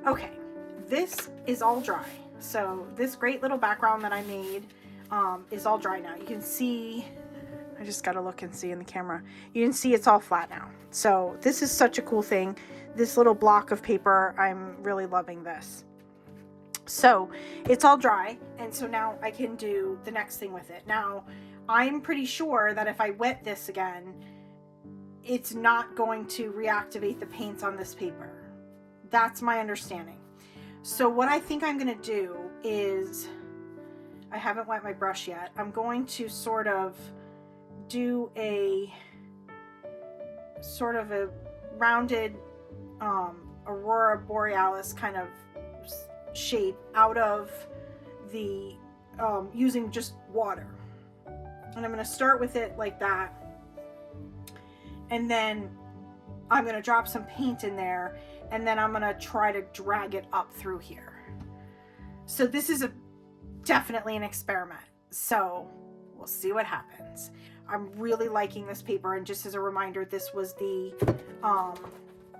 Okay, this is all dry. So this great little background that I made is all dry now. You can see, I just gotta look and see in the camera. You can see it's all flat now. So this is such a cool thing. This little block of paper, I'm really loving this. So it's all dry, and so now I can do the next thing with it. Now, I'm pretty sure that if I wet this again, it's not going to reactivate the paints on this paper. That's my understanding. So what I think I'm going to do is, I haven't wet my brush yet. I'm going to sort of do a rounded Aurora Borealis kind of shape out of the using just water. And I'm going to start with it like that, and then I'm going to drop some paint in there, and then I'm going to try to drag it up through here. So this is definitely an experiment, so we'll see what happens. I'm really liking this paper, and just as a reminder, this was the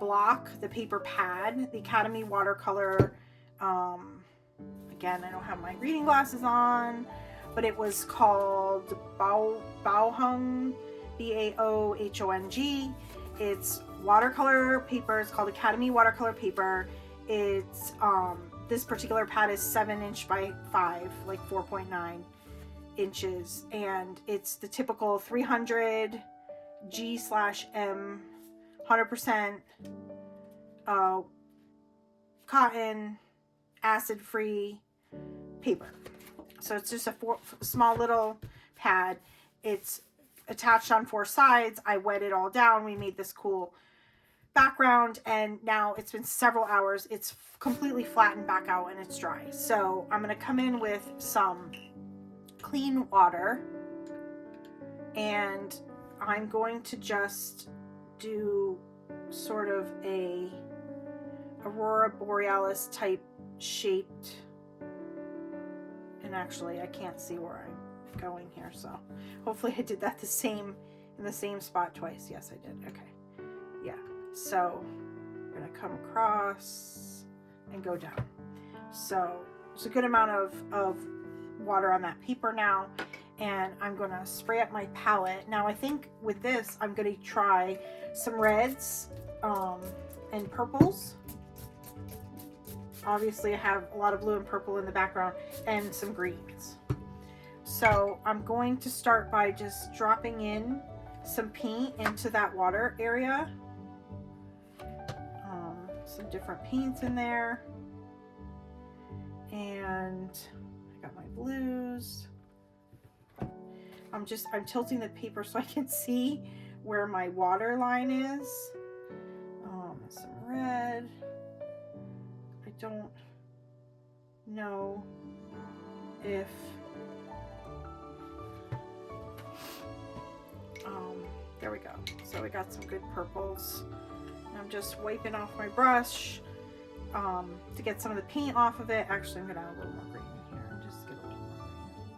block, the paper pad, the Academy watercolor. Again, I don't have my reading glasses on, but it was called Baohong, Baohong. It's watercolor paper. It's called Academy watercolor paper. It's this particular pad is 7 inch by 5, like 4.9 inches, and it's the typical 300 G/M 100% cotton, acid-free paper. So it's just a small little pad. It's attached on 4 sides. I wet it all down. We made this cool background, and now it's been several hours. It's completely flattened back out, and it's dry. So I'm going to come in with some clean water, and I'm going to just do sort of a Aurora Borealis type shaped, and actually I can't see where I'm going here, so hopefully I did that in the same spot twice. Yes, I did. Okay, yeah. So I'm gonna come across and go down. So there's a good amount of water on that paper now, and I'm gonna spray up my palette. Now I think with this I'm gonna try some reds and purples. Obviously I have a lot of blue and purple in the background, and some greens. So I'm going to start by just dropping in some paint into that water area. Some different paints in there. And I got my blues. I'm tilting the paper so I can see where my water line is. Some red. I don't know if there we go. So we got some good purples. And I'm just wiping off my brush to get some of the paint off of it. Actually, I'm gonna add a little more green in here and just get a little more green.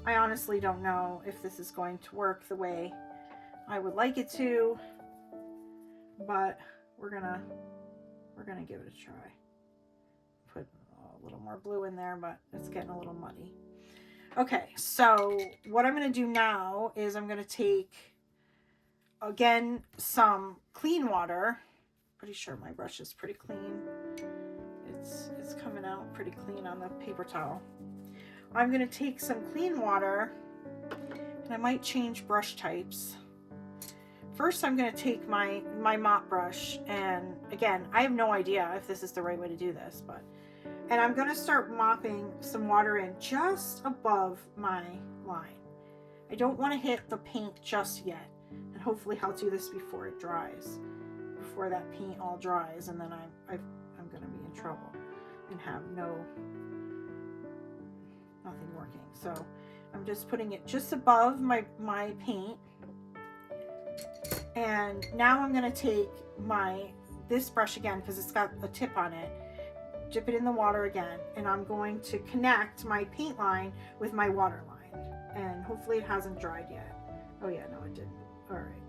I honestly don't know if this is going to work the way I would like it to, but we're gonna give it a try. Put a little more blue in there, but it's getting a little muddy. Okay, so what I'm going to do now is I'm going to take, again, some clean water. Pretty sure my brush is pretty clean. It's coming out pretty clean on the paper towel. I'm going to take some clean water, and I might change brush types. First, I'm going to take my mop brush, and again, I have no idea if this is the right way to do this, and I'm going to start mopping some water in just above my line. I don't want to hit the paint just yet, and hopefully I'll do this before it dries, before that paint all dries, and then I'm going to be in trouble and have nothing working. So I'm just putting it just above my paint. And now I'm going to take this brush again, because it's got a tip on it, dip it in the water again, and I'm going to connect my paint line with my water line, and hopefully it hasn't dried yet. Oh yeah, no it didn't. All right.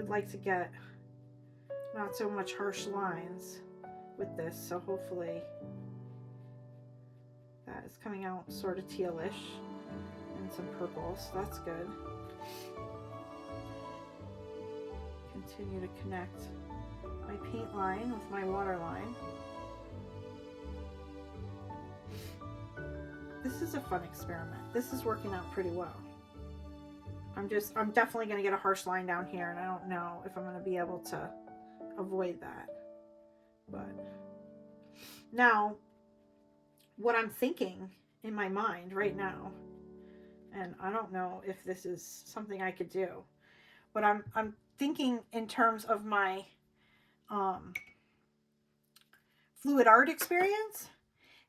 would like to get not so much harsh lines with this, so hopefully that is coming out sort of tealish and some purple, so that's good. Continue to connect my paint line with my water line. This is a fun experiment. This is working out pretty well. I'm definitely going to get a harsh line down here, and I don't know if I'm going to be able to avoid that. But now, what I'm thinking in my mind right now, and I don't know if this is something I could do, but I'm thinking in terms of my fluid art experience,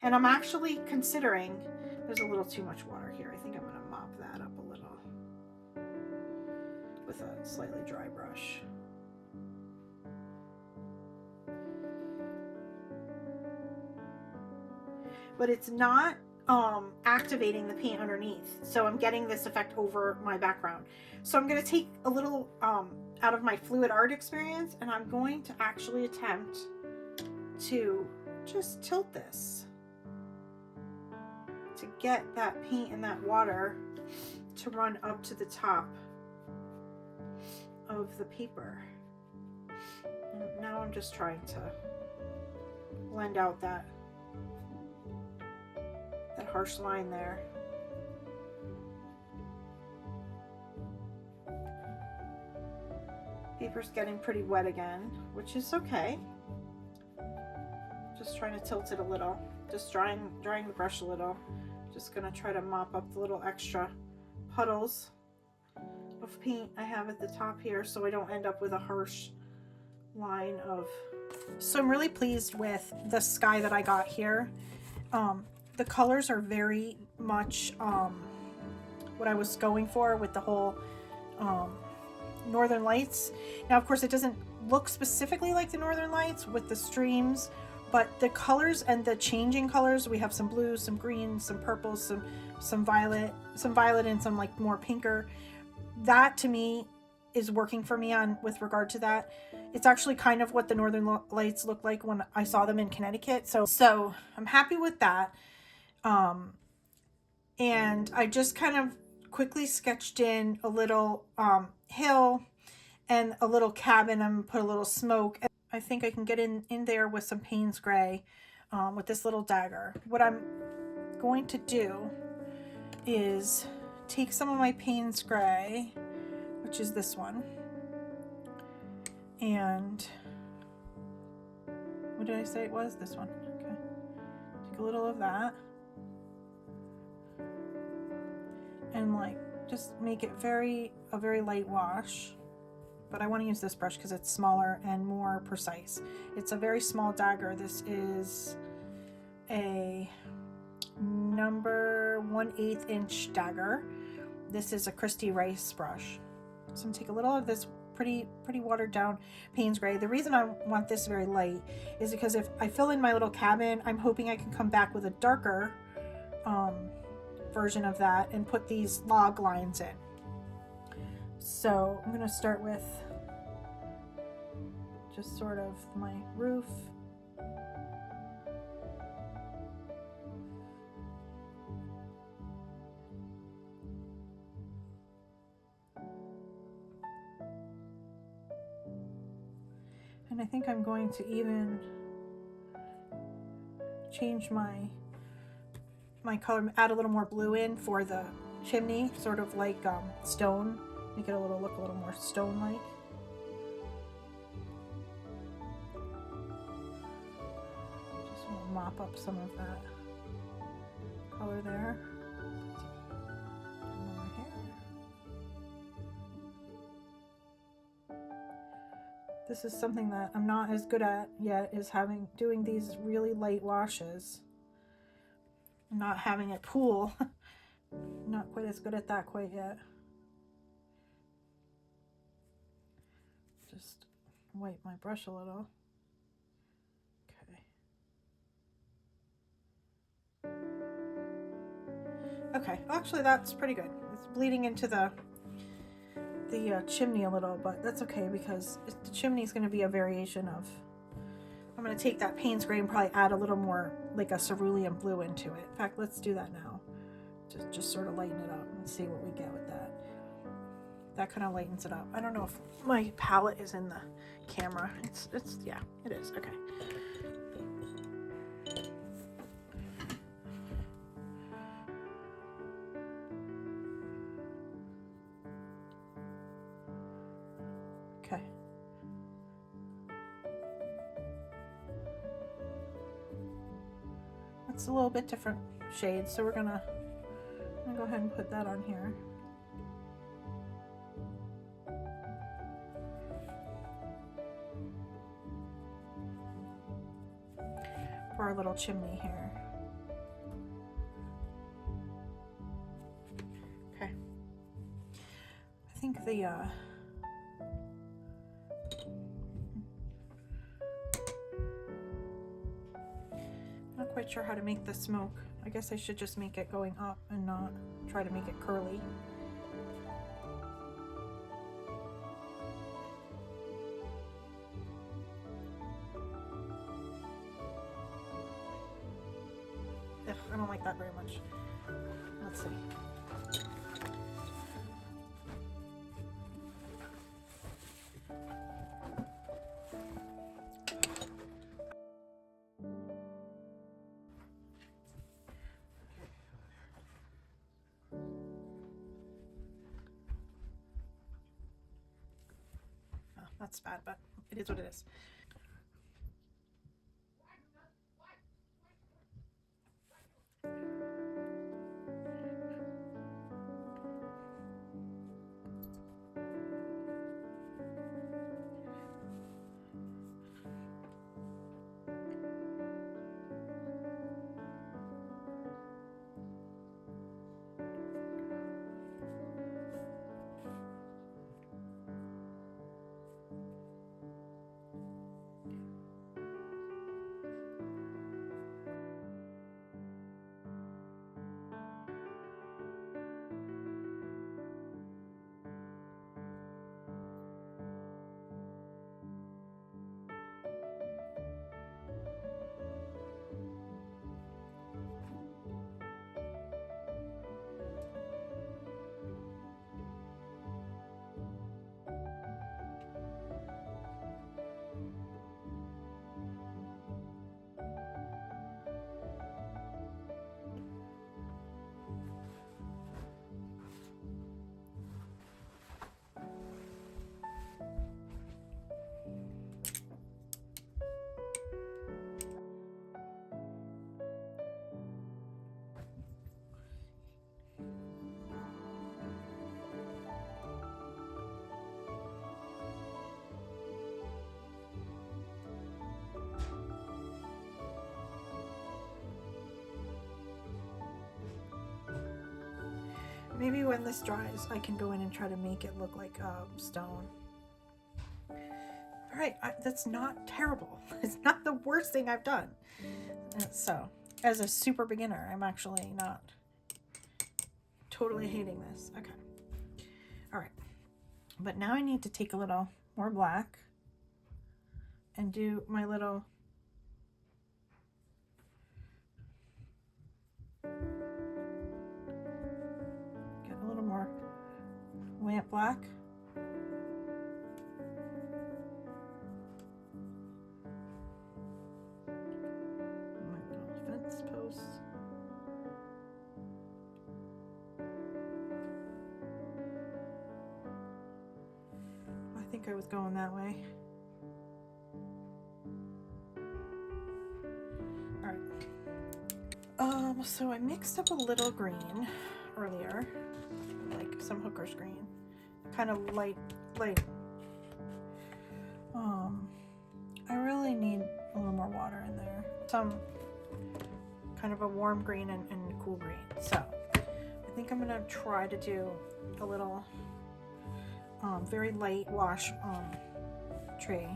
and I'm actually considering, there's a little too much water here. I think I'm going to mop that up a little with a slightly dry brush. But it's not activating the paint underneath, so I'm getting this effect over my background. So I'm going to take a little out of my fluid art experience, and I'm going to actually attempt to just tilt this to get that paint and that water to run up to the top of the paper. And now I'm just trying to blend out that harsh line there. Paper's getting pretty wet again, which is okay. Just trying to tilt it a little, just drying the brush a little. Just gonna try to mop up the little extra puddles of paint I have at the top here, so I don't end up with a harsh line of. So I'm really pleased with the sky that I got here. The colors are very much what I was going for with the whole Northern Lights. Now, of course, it doesn't look specifically like the Northern Lights with the streams, but the colors and the changing colors, we have some blues, some greens, some purples, some violet and some like more pinker. That to me is working for me on with regard to that. It's actually kind of what the Northern Lights look like when I saw them in Connecticut. So I'm happy with that. And I just kind of quickly sketched in a little hill and a little cabin. I'm gonna put a little smoke. And I think I can get in there with some Payne's Gray with this little dagger. What I'm going to do is take some of my Payne's Gray, which is this one, and what did I say it was? This one. Okay. Take a little of that. And like just make it a very light wash, but I want to use this brush because it's smaller and more precise. It's a very small dagger. This is a number 1/8 inch dagger. This is a Christy Rice brush. So I'm gonna take a little of this pretty watered down Payne's Gray. The reason I want this very light is because if I fill in my little cabin, I'm hoping I can come back with a darker version of that and put these log lines in. So I'm going to start with just sort of my roof. And I think I'm going to even change my color, add a little more blue in for the chimney, sort of like stone, make it look a little more stone-like. Just want to mop up some of that color there. Over here. This is something that I'm not as good at yet, is doing these really light washes. Not having it pool. Not quite as good at that quite yet. Just wipe my brush a little. Okay. Okay, actually that's pretty good. It's bleeding into the the chimney a little, but that's okay because the chimney is going to be a variation of. I'm going to take that Payne's gray and probably add a little more like a cerulean blue into it. In fact, let's do that now. Just sort of lighten it up and see what we get with that. That kind of lightens it up. I don't know if my palette is in the camera. It's yeah, it is. Okay. Okay. It's a little bit different shades, so we're gonna go ahead and put that on here. For our little chimney here. Okay. I think the not quite sure how to make the smoke. I guess I should just make it going up and not try to make it curly. Ugh, I don't like that very much. Let's see. Oh, that's bad, but it is what it is. Maybe when this dries, I can go in and try to make it look like stone. All right, that's not terrible. It's not the worst thing I've done. So, as a super beginner, I'm actually not totally hating this. Okay. All right. But now I need to take a little more black and do my little more lamp black. My little fence posts. I think I was going that way. All right. So I mixed up a little green earlier. Like some hooker's green, kind of light. I really need a little more water in there. Some kind of a warm green and cool green. So I think I'm gonna try to do a little very light wash tree.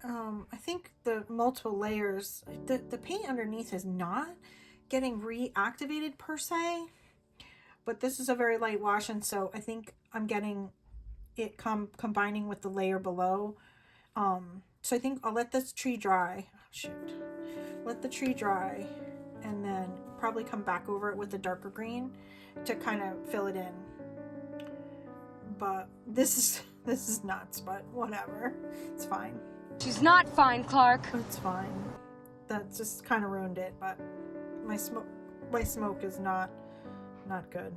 I think the multiple layers, the paint underneath is not getting reactivated per se, but this is a very light wash, and so I think I'm getting it combining with the layer below. So I think I'll let this tree dry. Oh, shoot. Let the tree dry and then probably come back over it with the darker green to kind of fill it in. But this is nuts, but whatever. It's fine. She's not fine, Clark. It's fine. That just kind of ruined it, but my smoke is not good.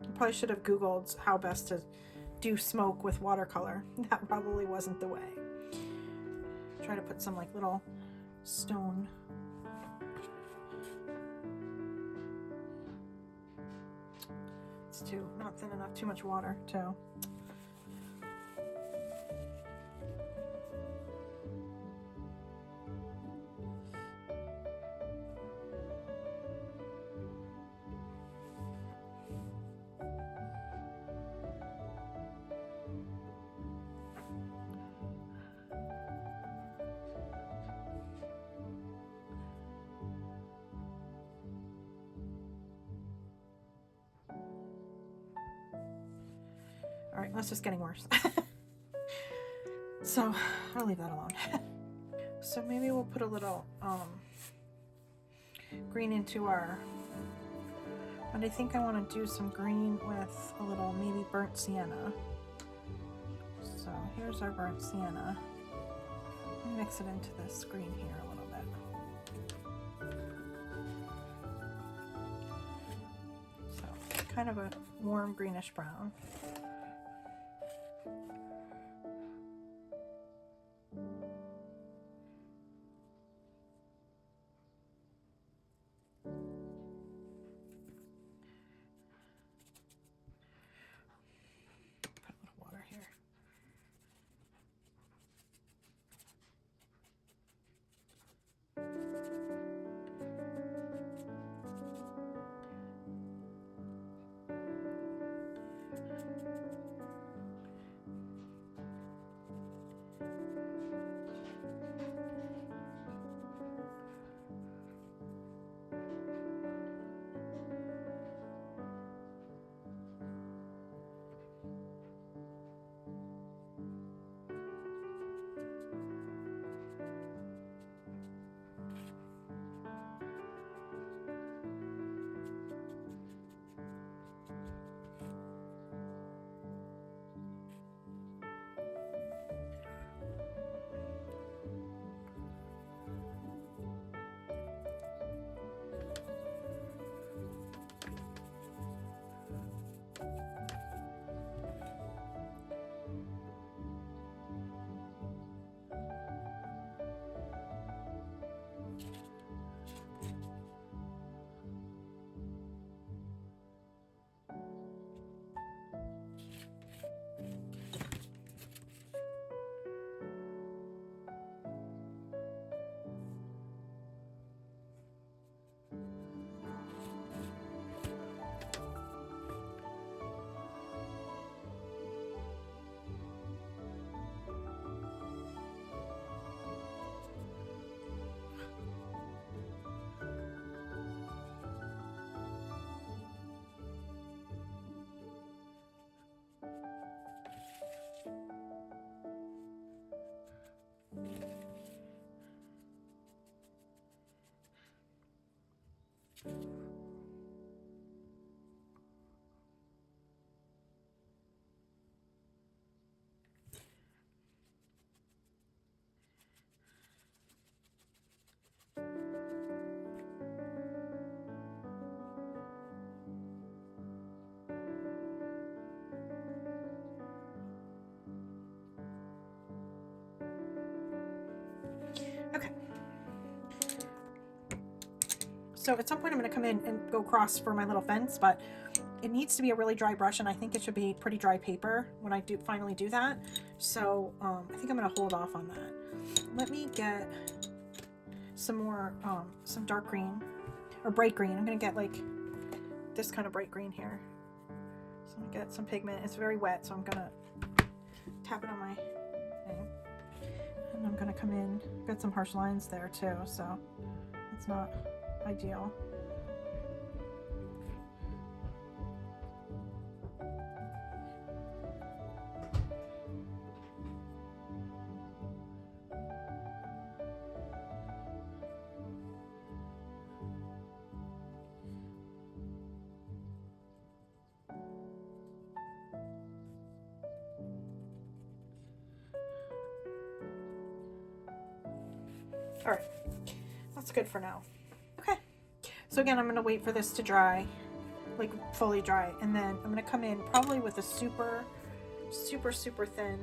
I probably should have Googled how best to do smoke with watercolor. That probably wasn't the way. Try to put some like little stone. It's not thin enough, too much water too. All right, that's just getting worse. So I'll leave that alone. So maybe we'll put a little green into our, but I think I want to do some green with a little maybe burnt sienna. So here's our burnt sienna. Mix it into this green here a little bit. So kind of a warm greenish brown. Okay. So at some point I'm going to come in and go across for my little fence, but it needs to be a really dry brush, and I think it should be pretty dry paper when I finally do that. So I think I'm going to hold off on that. Let me get some more, some dark green or bright green. I'm going to get like this kind of bright green here. So I'm going to get some pigment. It's very wet, so I'm going to tap it on my thing. And I'm gonna come in, got some harsh lines there too, so it's not ideal. All right, that's good for now. Okay, so again, I'm gonna wait for this to dry, like fully dry, and then I'm gonna come in probably with a super thin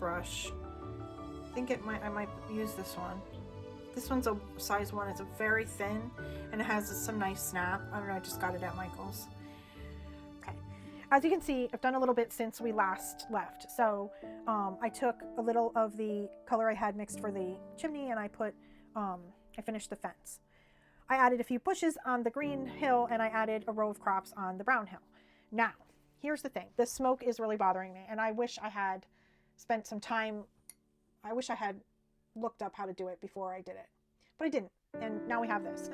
brush. I think I might use this one. This one's a size 1. It's a very thin, and it has some nice snap. I don't know, I just got it at Michael's. Okay, as you can see, I've done a little bit since we last left. So I took a little of the color I had mixed for the chimney, and I finished the fence. I added a few bushes on the green hill, and I added a row of crops on the brown hill. Now, here's the thing. The smoke is really bothering me, and I wish I had spent some time. I wish I had looked up how to do it before I did it, but I didn't, and now we have this.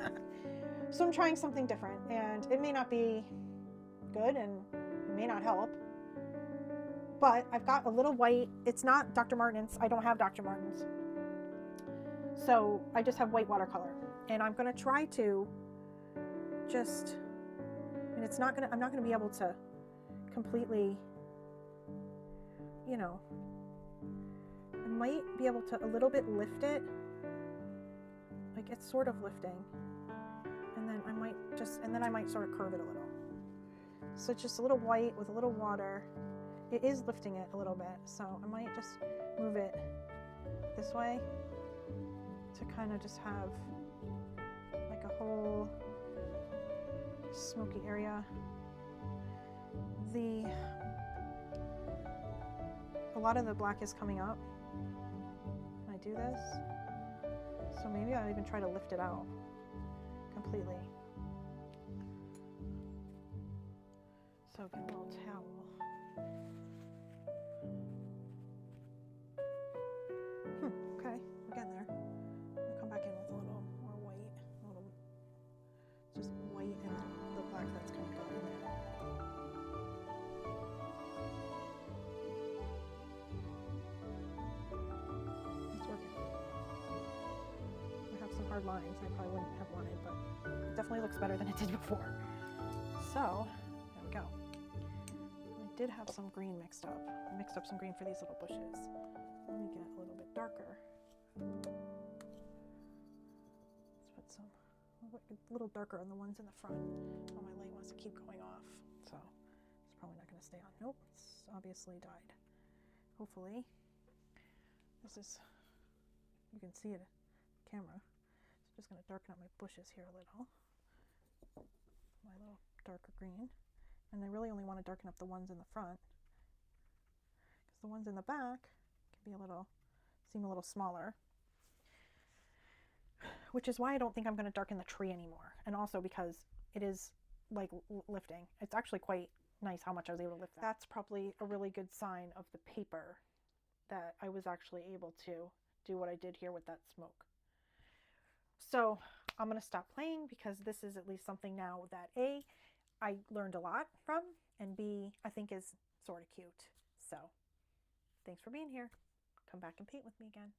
So I'm trying something different, and it may not be good, and it may not help, but I've got a little white. It's not Dr. Martin's. I don't have Dr. Martin's, so I just have white watercolor, and I'm gonna try to just, and I'm not gonna be able to completely, you know, I might be able to a little bit lift it, like it's sort of lifting, and then I might sort of curve it a little. So it's just a little white with a little water. It is lifting it a little bit, so I might just move it this way to kind of just have like a whole smoky area. A lot of the black is coming up when I do this, so maybe I'll even try to lift it out completely. So get a little towel. Okay, we're getting there. I'm gonna come back in with a little more white, just white and the black that's kind of got in there. It's working. I have some hard lines I probably wouldn't have wanted, but it definitely looks better than it did before. So, there we go. I did have some green mixed up. I mixed up some green for these little bushes. Let me get a little bit darker. Let's put some a little darker on the ones in the front. Oh, my light wants to keep going off, so it's probably not going to stay on. Nope, it's obviously died. Hopefully, you can see it on camera. So I'm just going to darken up my bushes here a little. My little darker green. And I really only want to darken up the ones in the front, because the ones in the back can be seem a little smaller, which is why I don't think I'm going to darken the tree anymore. And also because it is like lifting. It's actually quite nice how much I was able to lift that. That's probably a really good sign of the paper that I was actually able to do what I did here with that smoke. So I'm going to stop playing, because this is at least something now that A, I learned a lot from, and B, I think is sort of cute. So thanks for being here. Come back and paint with me again.